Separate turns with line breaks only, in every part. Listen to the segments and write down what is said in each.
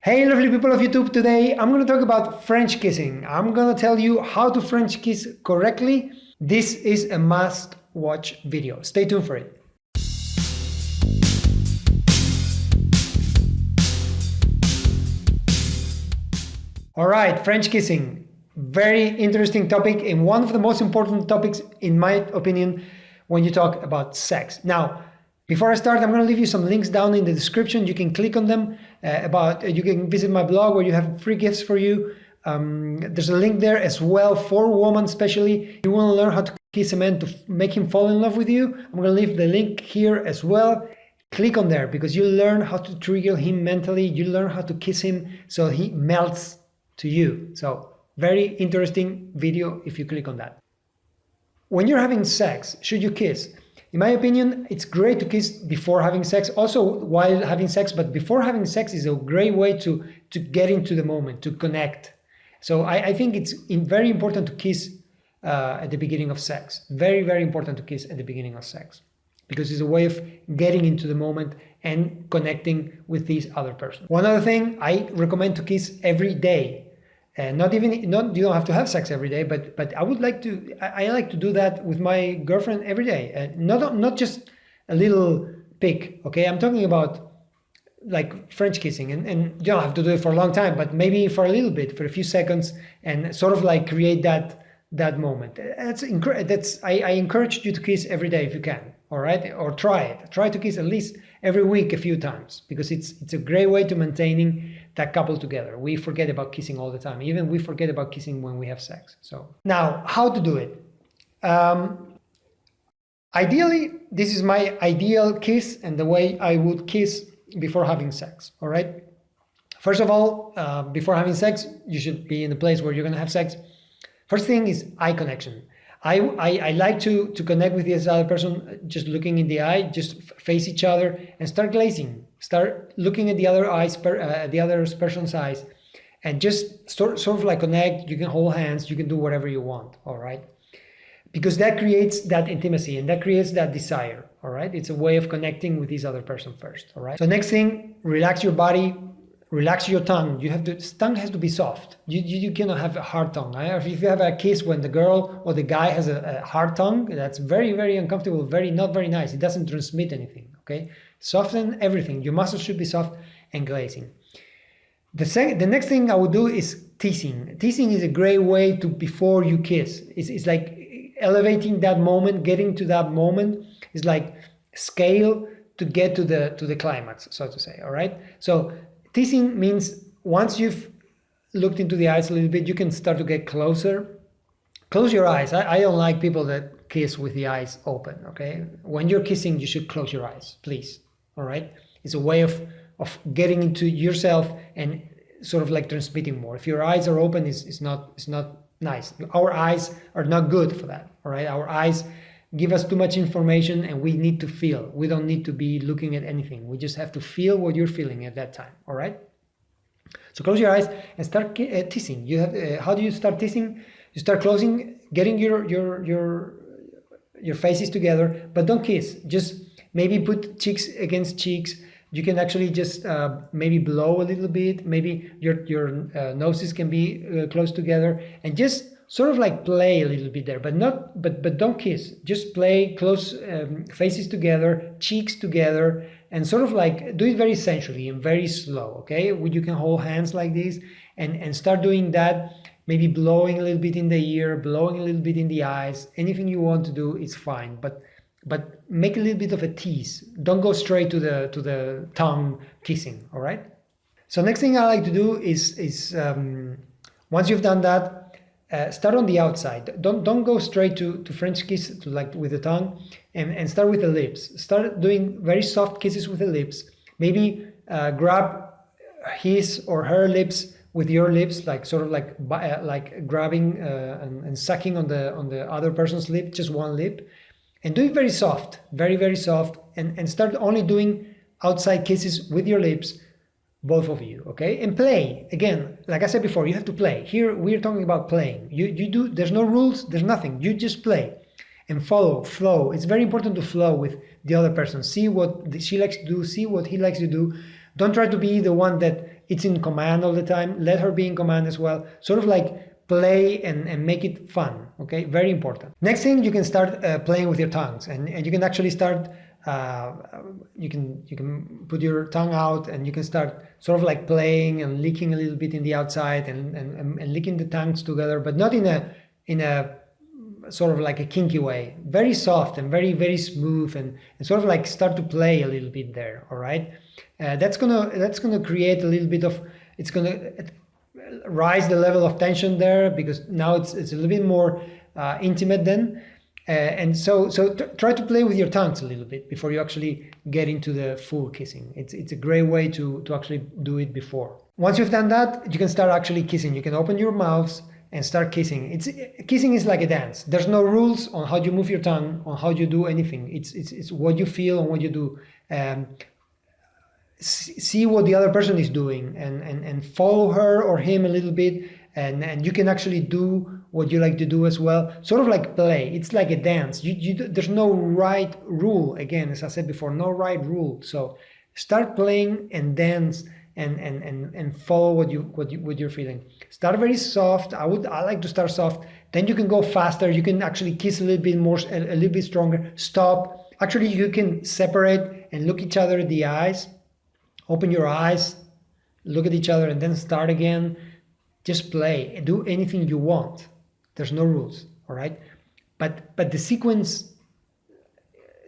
Hey lovely people of YouTube, today I'm going to talk about French kissing. I'm going to tell you how to French kiss correctly. This is a must watch video. Stay tuned for it. Alright, French kissing. Very interesting topic and one of the most important topics in my opinion when you talk about sex. Now, before I start, I'm going to leave you some links down in the description. You can click on them. You can visit my blog where you have free gifts for you. There's a link there as well for women, especially. You want to learn how to kiss a man to make him fall in love with you. I'm going to leave the link here as well. Click on there because you learn how to trigger him mentally. You learn how to kiss him so he melts to you. So very interesting video if you click on that. When you're having sex, should you kiss? In my opinion, it's great to kiss before having sex, also while having sex, but before having sex is a great way to get into the moment, to connect. So I think it's very important to kiss at the beginning of sex. Very, very important to kiss at the beginning of sex because it's a way of getting into the moment and connecting with this other person. One other thing, I recommend to kiss every day. Not you don't have to have sex every day, but I like to do that with my girlfriend every day. Not just a little pick, okay? I'm talking about like French kissing, and you don't have to do it for a long time, but maybe for a little bit, for a few seconds, and sort of like create that moment. I encourage you to kiss every day if you can, all right? Or try it. Try to kiss at least every week a few times because it's a great way to maintaining that couple together. We forget about kissing all the time. Even we forget about kissing when we have sex. So now, how to do it? Ideally, this is my ideal kiss and the way I would kiss before having sex. All right. First of all, before having sex, you should be in the place where you're going to have sex. First thing is eye connection. I like to connect with this other person just looking in the eye, just face each other and start glazing. Start looking at the other person's eyes and just sort of like connect. You can hold hands, you can do whatever you want, all right? Because that creates that intimacy and that creates that desire, all right? It's a way of connecting with this other person first, all right? So next thing, relax your body. Relax your tongue. Tongue has to be soft. You cannot have a hard tongue. If you have a kiss when the girl or the guy has a hard tongue, that's very, very uncomfortable, not very nice. It doesn't transmit anything, okay? Soften everything. Your muscles should be soft and glazing. The next thing I would do is teasing. Teasing is a great way to, before you kiss. It's like elevating that moment, getting to that moment. It's like scale to get to the climax, so to say, all right? So teasing means once you've looked into the eyes a little bit, you can start to get closer. Close your eyes. I don't like people that kiss with the eyes open, okay? When you're kissing, you should close your eyes, please, all right? It's a way of getting into yourself and sort of like transmitting more. If your eyes are open, it's not nice. Our eyes are not good for that, all right? Our eyes give us too much information and we need to feel. We don't need to be looking at anything. We just have to feel what you're feeling at that time, all right? So close your eyes and start teasing. You have how do you start teasing? You start getting your faces together, but don't kiss. Just maybe put cheeks against cheeks. You can actually just maybe blow a little bit. Maybe your noses can be close together and just sort of like play a little bit there, but don't kiss. Just play close faces together, cheeks together, and sort of like do it very sensually and very slow, okay? You can hold hands like this and start doing that, maybe blowing a little bit in the ear, blowing a little bit in the eyes. Anything you want to do is fine, but make a little bit of a tease. Don't go straight to the tongue kissing, all right? So next thing I like to do is once you've done that, start on the outside. Don't go straight to French kiss like with the tongue, and start with the lips. Start doing very soft kisses with the lips. Maybe grab his or her lips with your lips, like sort of like grabbing and sucking on the other person's lip, just one lip, and do it very soft, very, very soft, and start only doing outside kisses with your lips, both of you, okay? And play. Again, like I said before, you have to play. Here we're talking about playing. There's no rules, there's nothing. You just play and flow. It's very important to flow with the other person. See what she likes to do, see what he likes to do. Don't try to be the one that it's in command all the time. Let her be in command as well. Sort of like play and make it fun. Okay, very important. Next thing, you can start playing with your tongues, and you can actually start. You can put your tongue out, and you can start sort of like playing and licking a little bit in the outside, and licking the tongues together, but not in a sort of like a kinky way. Very soft and very smooth, and sort of like start to play a little bit there. All right, that's gonna create a little bit of, it's gonna rise the level of tension there, because now it's a little bit more intimate then. And so try to play with your tongues a little bit before you actually get into the full kissing. It's a great way to actually do it before. Once you've done that, you can start actually kissing. You can open your mouths and start kissing. Kissing is like a dance. There's no rules on how you move your tongue, on how you do anything. It's what you feel and what you do. See what the other person is doing, and follow her or him a little bit, and you can actually do what you like to do as well. Sort of like play. It's like a dance. There's no right rule. Again, as I said before, no right rule. So start playing and dance and follow what you're feeling. Start very soft. I like to start soft. Then you can go faster. You can actually kiss a little bit more, a little bit stronger. Stop. Actually, you can separate and look each other in the eyes. Open your eyes, look at each other, and then start again. Just play. Do anything you want. There's no rules, all right? But the sequence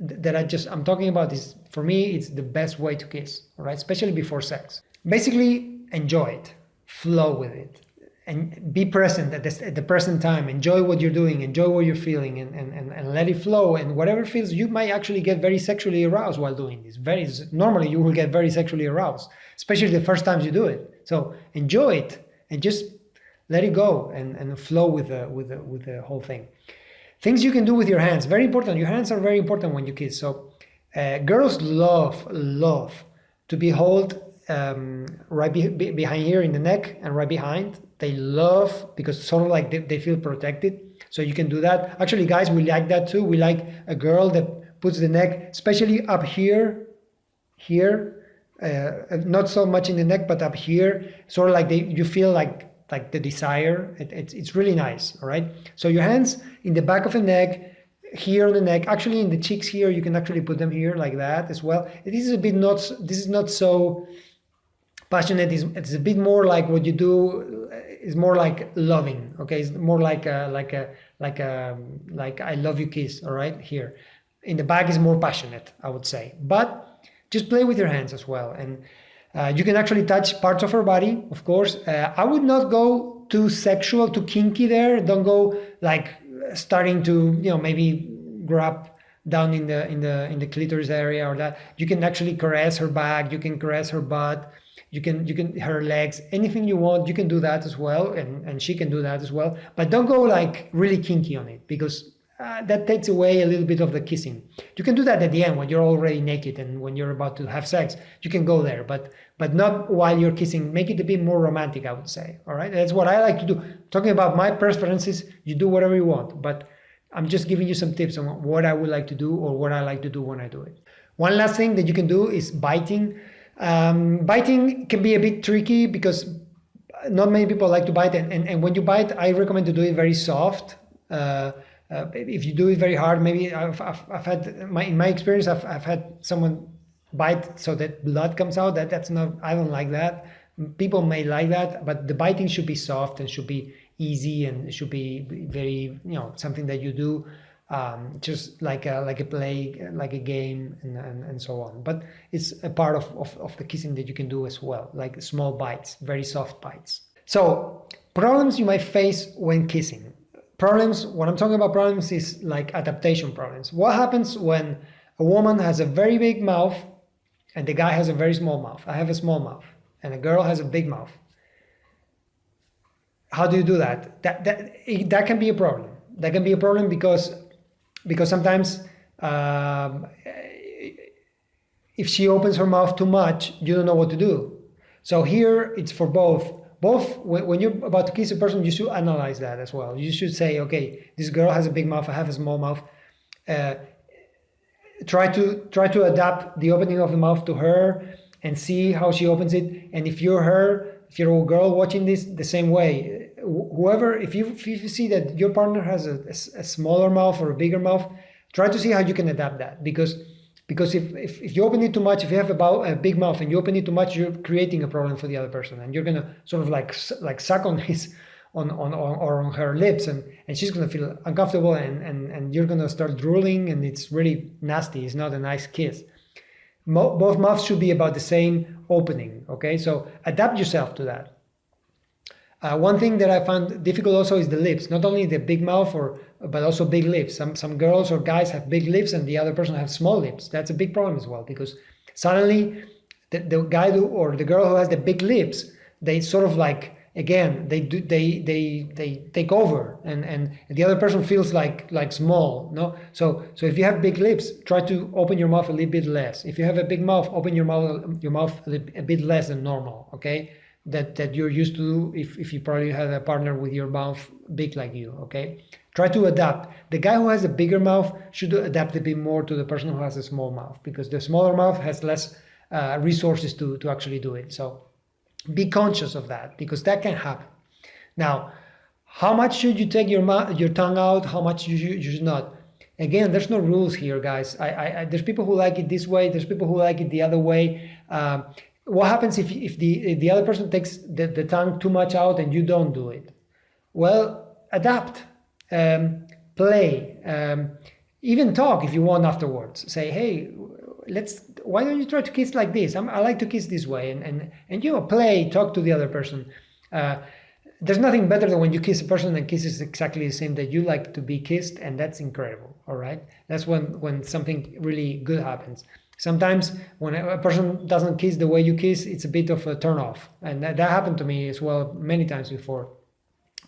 that I'm talking about is, for me, it's the best way to kiss, all right? Especially before sex. Basically, enjoy it, flow with it, and be present at the present time. Enjoy what you're doing, enjoy what you're feeling, and let it flow. And whatever feels, you might actually get very sexually aroused while doing this. Normally, you will get very sexually aroused, especially the first times you do it. So enjoy it and just let it go and flow with the whole thing. Things you can do with your hands, very important. Your hands are very important when you kiss. So girls love to be held right behind here in the neck and right behind. They love, because sort of like they feel protected. So you can do that. Actually, guys, we like that too. We like a girl that puts the neck, especially up here, not so much in the neck, but up here, sort of like you feel like the desire. It's really nice. All right. So your hands in the back of the neck, here on the neck, actually in the cheeks here, you can actually put them here like that as well. This is not so passionate. It's a bit more like what you do is more like loving. Okay, it's more like I love you kiss. All right, here in the back is more passionate, I would say. But just play with your hands as well, and you can actually touch parts of her body, of course. I would not go too sexual, too kinky there. Don't go like starting to maybe grab down in the clitoris area or that. You can actually caress her back. You can caress her butt. You can her legs, anything you want. You can do that as well, and she can do that as well. But don't go like really kinky on it, because that takes away a little bit of the kissing. You can do that at the end when you're already naked and when you're about to have sex. You can go there, but not while you're kissing. Make it a bit more romantic, I would say. All right, that's what I like to do. Talking about my preferences, you do whatever you want, but I'm just giving you some tips on what I would like to do or what I like to do when I do it. One last thing that you can do is biting. Biting can be a bit tricky because not many people like to bite, and when you bite, I recommend to do it very soft. If you do it very hard, maybe I've had in my experience, I've had someone bite so that blood comes out. That's not, I don't like that. People may like that, but the biting should be soft and should be easy, and it should be very, something that you do just like a play, like a game, and so on. But it's a part of the kissing that you can do as well, like small bites, very soft bites. So problems you might face when kissing. Problems, when I'm talking about problems, is like adaptation problems. What happens when a woman has a very big mouth and the guy has a very small mouth? I have a small mouth and a girl has a big mouth. How do you do that? That can be a problem. That can be a problem because sometimes if she opens her mouth too much, you don't know what to do. So here it's for both. When you're about to kiss a person, you should analyze that as well. You should say, okay, this girl has a big mouth, I have a small mouth. Try to adapt the opening of the mouth to her. and see how she opens it. And if you're a girl watching this, the same way. Whoever, if you see that your partner has a smaller mouth or a bigger mouth, try to see how you can adapt that, because if you open it too much, if you have a big mouth and you open it too much, you're creating a problem for the other person, and you're gonna sort of like suck on his or on her lips, and she's gonna feel uncomfortable, and you're gonna start drooling, and it's really nasty. It's not a nice kiss. Both mouths should be about the same opening. Okay, so adapt yourself to that. One thing that I found difficult also is the lips. Not only the big mouth, but also big lips. Some girls or guys have big lips and the other person has small lips. That's a big problem as well, because suddenly the guy or the girl who has the big lips, they sort of like, again, they take over, and the other person feels like small. No, so if you have big lips, try to open your mouth a little bit less. If you have a big mouth, open your mouth a bit less than normal. Okay. That you're used to if you probably had a partner with your mouth big like you. Okay, try to adapt. The guy who has a bigger mouth should adapt a bit more to the person who has a small mouth, because the smaller mouth has less resources to actually do it. So be conscious of that, because that can happen. Now, how much should you take your tongue out? How much you should not? Again, there's no rules here, guys. There's people who like it this way. There's people who like it the other way. What happens if the other person takes the tongue too much out and you don't do it? Well, adapt, play, even talk if you want afterwards. Say, hey, why don't you try to kiss like this? I like to kiss this way, and play, talk to the other person. There's nothing better than when you kiss a person and kisses exactly the same that you like to be kissed, and that's incredible. All right, that's when something really good happens. Sometimes when a person doesn't kiss the way you kiss, it's a bit of a turn off. And that happened to me as well many times before.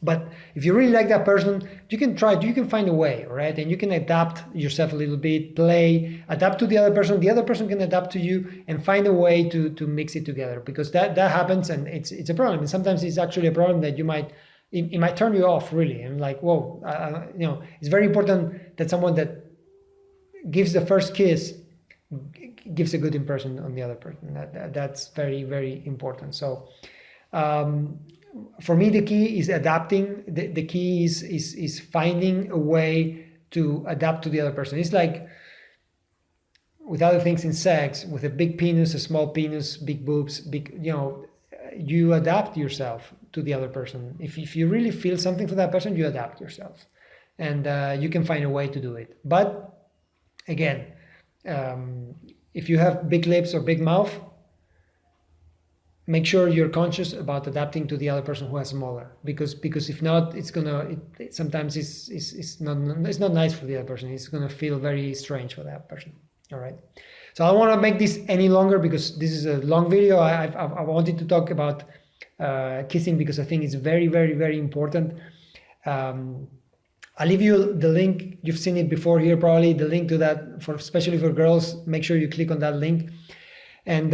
But if you really like that person, you can find a way, right? And you can adapt yourself a little bit, play, adapt to the other person can adapt to you, and find a way to mix it together, because that happens, and it's a problem. And sometimes it's actually a problem that it might turn you off, really. And like, whoa, it's very important that someone that gives the first kiss gives a good impression on the other person. That's very, very important. So for me, the key is adapting. The key is finding a way to adapt to the other person. It's like with other things in sex, with a big penis, a small penis, big boobs, you adapt yourself to the other person. If you really feel something for that person, you adapt yourself, and you can find a way to do it. But again, if you have big lips or big mouth, make sure you're conscious about adapting to the other person who has smaller, because if not, sometimes it's not nice for the other person. It's gonna feel very strange for that person. All right. So I don't want to make this any longer, because this is a long video. I wanted to talk about kissing, because I think it's very, very, very important. I'll leave you the link. You've seen it before here, probably, the link to that, especially for girls. Make sure you click on that link. And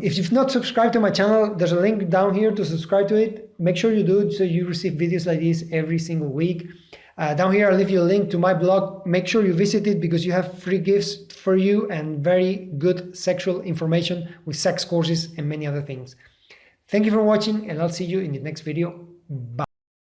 if you've not subscribed to my channel, there's a link down here to subscribe to it. Make sure you do it, so you receive videos like this every single week. Down here, I'll leave you a link to my blog. Make sure you visit it, because you have free gifts for you and very good sexual information with sex courses and many other things. Thank you for watching, and I'll see you in the next video. Bye.